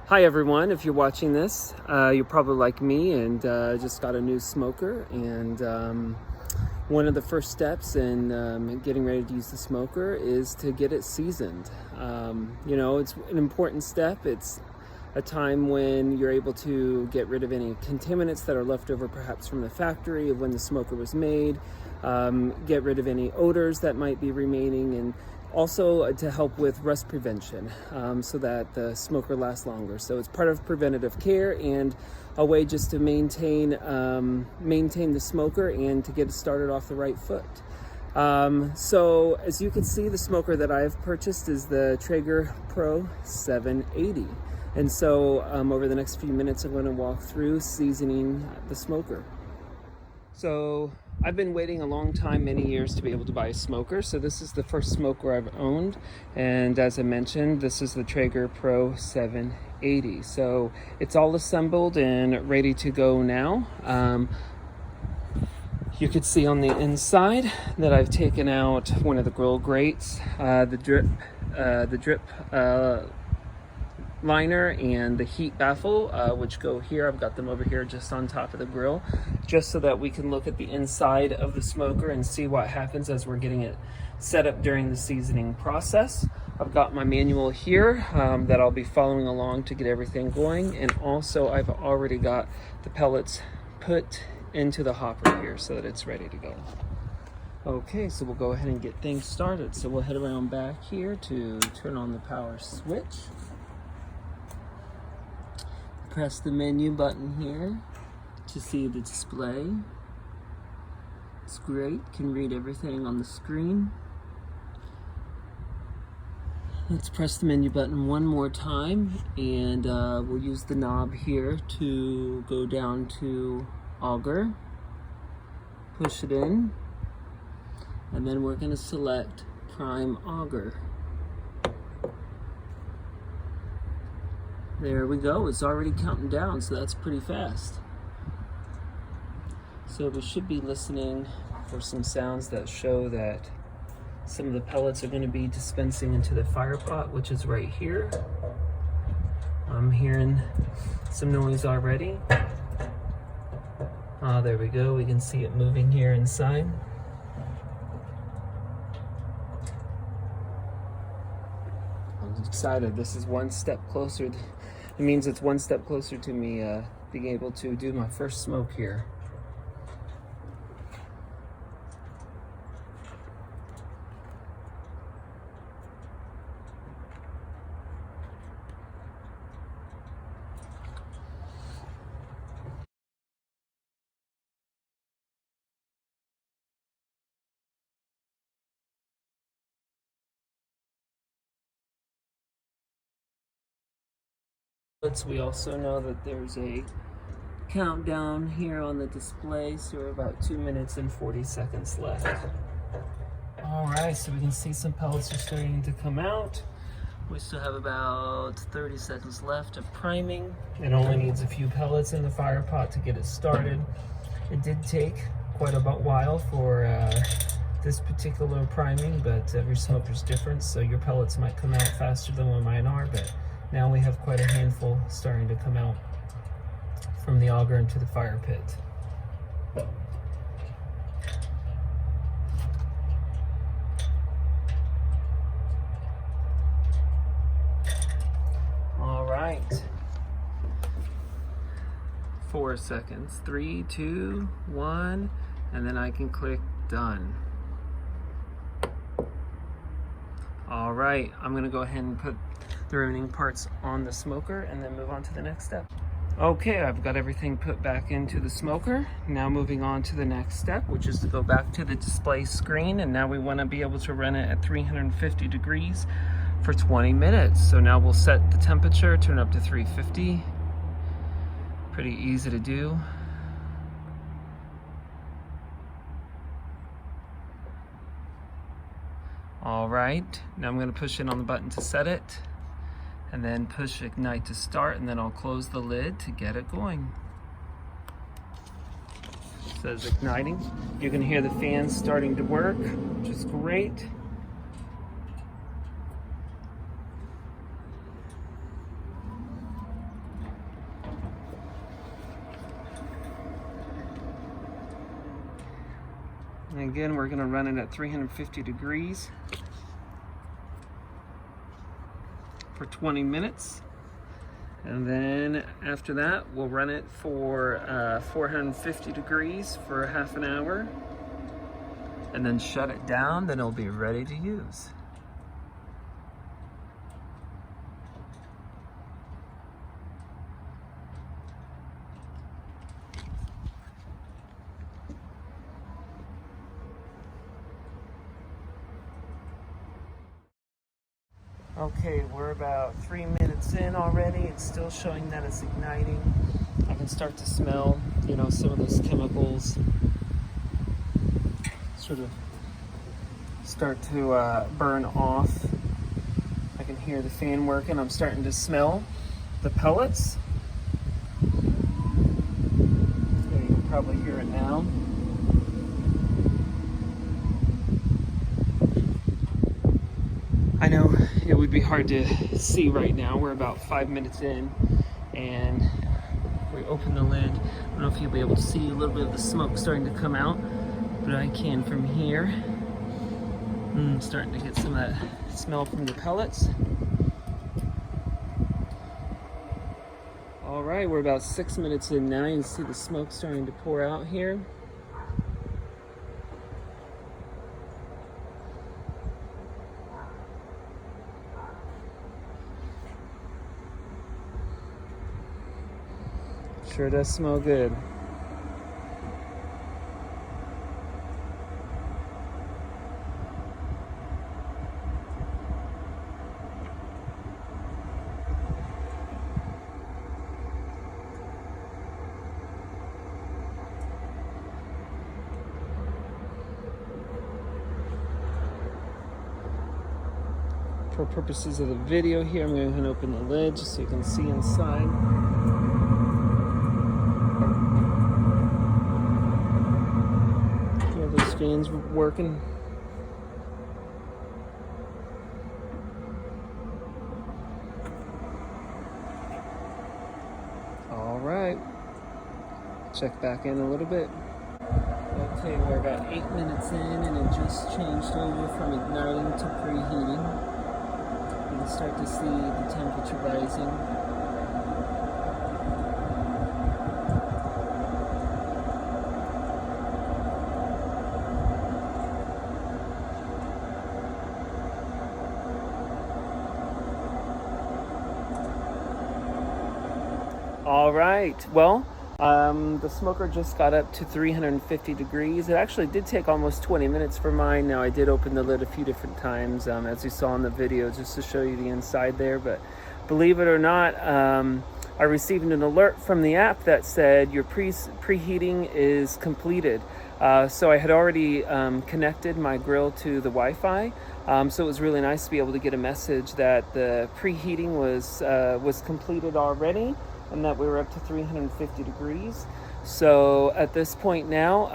Hi everyone, if you're watching this, you're probably like me and just got a new smoker, and one of the first steps in getting ready to use the smoker is to get it seasoned. It's an important step. It's a time when you're able to get rid of any contaminants that are left over perhaps from the factory of when the smoker was made, get rid of any odors that might be remaining, and also to help with rust prevention so that the smoker lasts longer. So it's part of preventative care and a way just to maintain the smoker and to get it started off the right foot. So as you can see, the smoker that I've purchased is the Traeger Pro 780. And so over the next few minutes, I'm going to walk through seasoning the smoker. So I've been waiting a long time, many years, to be able to buy a smoker. So this is the first smoker I've owned. And as I mentioned, this is the Traeger Pro 780. So it's all assembled and ready to go now. You could see on the inside that I've taken out one of the grill grates, the drip liner and the heat baffle, which go here. I've got them over here just on top of the grill, just so that we can look at the inside of the smoker and see what happens as we're getting it set up during the seasoning process. I've got my manual here that I'll be following along to get everything going, and also I've already got the pellets put into the hopper here so that it's ready to go. Okay, so we'll go ahead and get things started. So we'll head around back here to turn on the power switch. Press the menu button here to see the display. It's great, can read everything on the screen. Let's press the menu button one more time, and we'll use the knob here to go down to auger. Push it in, and then we're going to select prime auger. There we go, it's already counting down, so that's pretty fast. So we should be listening for some sounds that show that some of the pellets are going to be dispensing into the fire pot, which is right here. I'm hearing some noise already. There we go, we can see it moving here inside. I'm excited. This is one step closer. It means it's one step closer to me being able to do my first smoke here. We also know that there's a countdown here on the display, so we're about 2 minutes and 40 seconds left. Alright, so we can see some pellets are starting to come out. We still have about 30 seconds left of priming. It only needs a few pellets in the fire pot to get it started. It did take quite a while for this particular priming, but every smoker's different, so your pellets might come out faster than what mine are, but now we have quite a handful starting to come out from the auger into the fire pit. All right. 4 seconds. 3, 2, 1, and then I can click done. All right, I'm gonna go ahead and put the remaining parts on the smoker and then move on to the next step. Okay, I've got everything put back into the smoker. Now moving on to the next step, which is to go back to the display screen, and now we want to be able to run it at 350 degrees for 20 minutes. So now we'll set the temperature, turn up to 350. Pretty easy to do. All right, now I'm going to push in on the button to set it, and then push ignite to start, and then I'll close the lid to get it going. It says igniting. You can hear the fans starting to work, which is great. And again, we're going to run it at 350 degrees for 20 minutes. And then after that, we'll run it for 450 degrees for half an hour. And then shut it down, then it'll be ready to use. Okay, we're about 3 minutes in already. It's still showing that it's igniting. I can start to smell, you know, some of those chemicals sort of start to burn off. I can hear the fan working. I'm starting to smell the pellets. Yeah, you can probably hear it now. I know it would be hard to see right now. We're about 5 minutes in, and we open the lid. I don't know if you'll be able to see a little bit of the smoke starting to come out, but I can from here. Starting to get some of that smell from the pellets. All right, we're about 6 minutes in now. You can see the smoke starting to pour out here. Sure does smell good. For purposes of the video here, I'm going to open the lid just so you can see inside. Fans working. All right, check back in a little bit. Okay, we're about 8 minutes in, and it just changed over from igniting to preheating. You can start to see the temperature rising. All right, well, the smoker just got up to 350 degrees. It actually did take almost 20 minutes for mine. Now, I did open the lid a few different times, as you saw in the video, just to show you the inside there. But believe it or not, I received an alert from the app that said your preheating is completed. So I had already connected my grill to the Wi-Fi. So it was really nice to be able to get a message that the preheating was completed already, and that we were up to 350 degrees. So at this point now,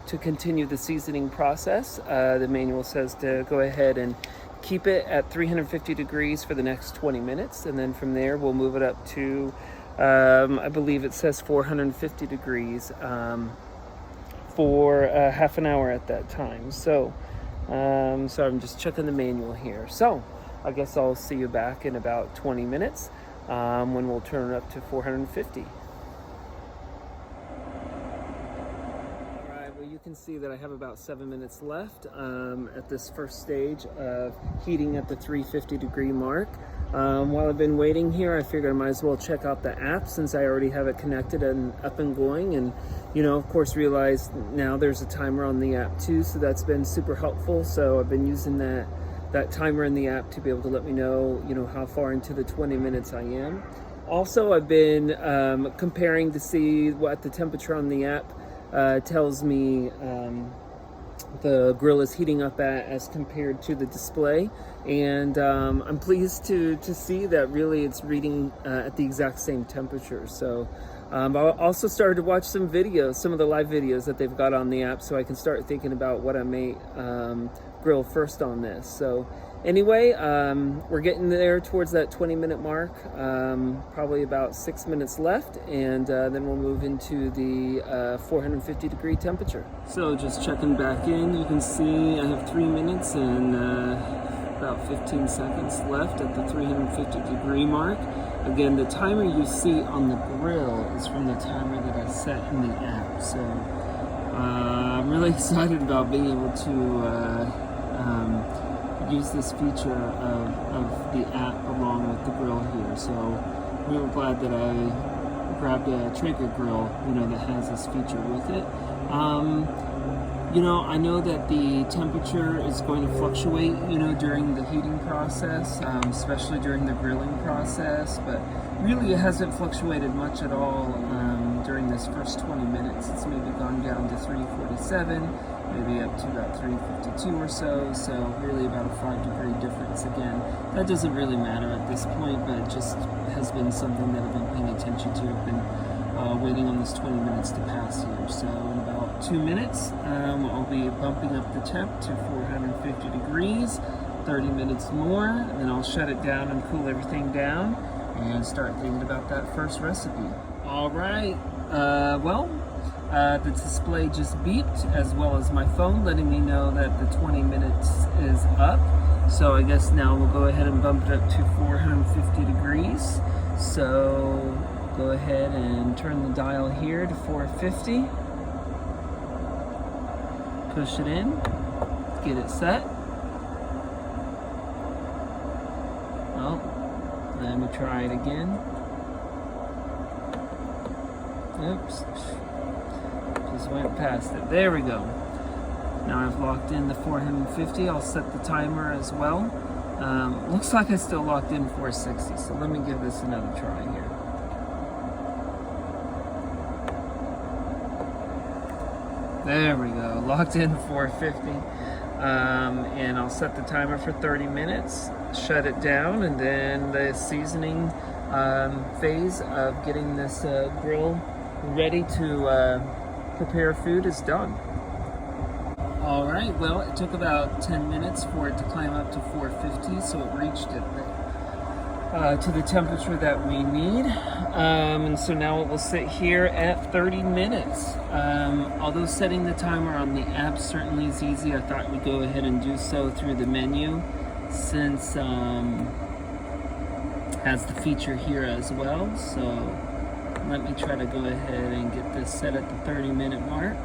to continue the seasoning process, the manual says to go ahead and keep it at 350 degrees for the next 20 minutes. And then from there, we'll move it up to, I believe it says 450 degrees for half an hour at that time. So I'm just checking the manual here. So I guess I'll see you back in about 20 minutes. When we'll turn it up to 450. All right, well, you can see that I have about 7 minutes left at this first stage of heating at the 350 degree mark. While I've been waiting here, I figured I might as well check out the app since I already have it connected and up and going. And, you know, of course, realize now there's a timer on the app too, so that's been super helpful. So I've been using that timer in the app to be able to let me know, you know, how far into the 20 minutes I am. Also, I've been comparing to see what the temperature on the app tells me the grill is heating up at as compared to the display. And I'm pleased to see that really it's reading at the exact same temperature. So I also started to watch some videos, some of the live videos that they've got on the app, so I can start thinking about what I may grill first on this. So anyway, we're getting there towards that 20-minute mark, probably about 6 minutes left, and then we'll move into the 450 degree temperature. So just checking back in, you can see I have 3 minutes and about 15 seconds left at the 350 degree mark. Again, the timer you see on the grill is from the timer that I set in the app. So I'm really excited about being able to use this feature of the app along with the grill here. So we were glad that I grabbed a Traeger grill, that has this feature with it. I know that the temperature is going to fluctuate, during the heating process, especially during the grilling process, but really it hasn't fluctuated much at all during this first 20 minutes. It's maybe gone down to 347, maybe up to about 352 or so really about a 5-degree difference. Again, that doesn't really matter at this point, but it just has been something that I've been paying attention to. I've been waiting on this 20 minutes to pass here. So in about 2 minutes, I'll be bumping up the temp to 450 degrees, 30 minutes more, and then I'll shut it down and cool everything down and start thinking about that first recipe. All right, the display just beeped, as well as my phone, letting me know that the 20 minutes is up. So I guess now we'll go ahead and bump it up to 450 degrees. So go ahead and turn the dial here to 450. Push it in, get it set. Oh, let me try it again. Oops, just went past it. There we go. Now I've locked in the 450. I'll set the timer as well. Looks like I still locked in 460, so let me give this another try here. There we go, locked in 450. And I'll set the timer for 30 minutes, shut it down, and then the seasoning phase of getting this grill ready to prepare food is done. All right, well, it took about 10 minutes for it to climb up to 450, so it reached it to the temperature that we need. And so now it will sit here at 30 minutes. Although setting the timer on the app certainly is easy, I thought we'd go ahead and do so through the menu, since has the feature here as well. So let me try to go ahead and get this set at the 30-minute mark.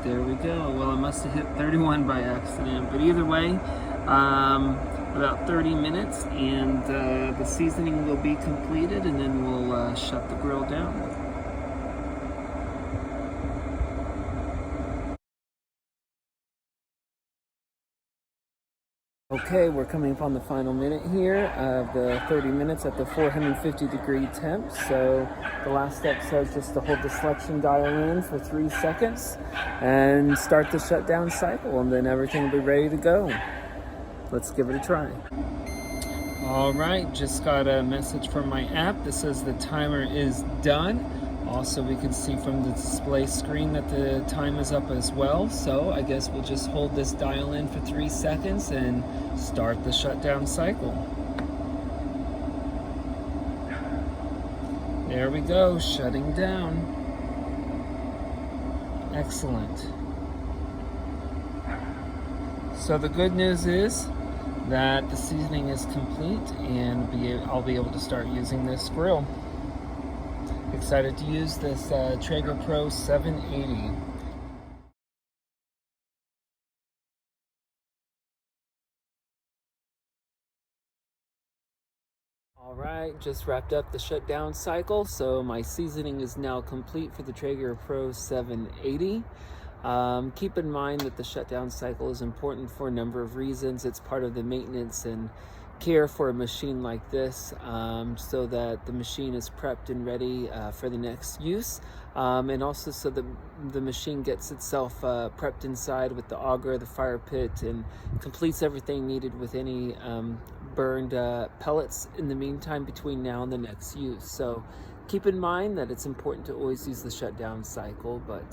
There we go. Well, I must have hit 31 by accident, but either way, about 30 minutes, and the seasoning will be completed, and then we'll shut the grill down. Okay, we're coming up on the final minute here of the 30 minutes at the 450 degree temp. So the last step says just to hold the selection dial in for 3 seconds and start the shutdown cycle, and then everything will be ready to go. Let's give it a try. All right, just got a message from my app that says the timer is done. Also, we can see from the display screen that the time is up as well. So I guess we'll just hold this dial in for 3 seconds and start the shutdown cycle. There we go, shutting down. Excellent. So the good news is that the seasoning is complete, and I'll be able to start using this grill. Excited to use this Traeger Pro 780. All right, just wrapped up the shutdown cycle, so my seasoning is now complete for the Traeger Pro 780. Keep in mind that the shutdown cycle is important for a number of reasons. It's part of the maintenance and care for a machine like this, so that the machine is prepped and ready for the next use, and also so that the machine gets itself prepped inside with the auger, the fire pit, and completes everything needed with any burned pellets in the meantime between now and the next use. So Keep in mind that it's important to always use the shutdown cycle, but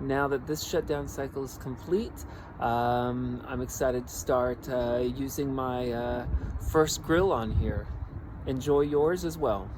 now that this shutdown cycle is complete, I'm excited to start using my first grill on here. Enjoy yours as well.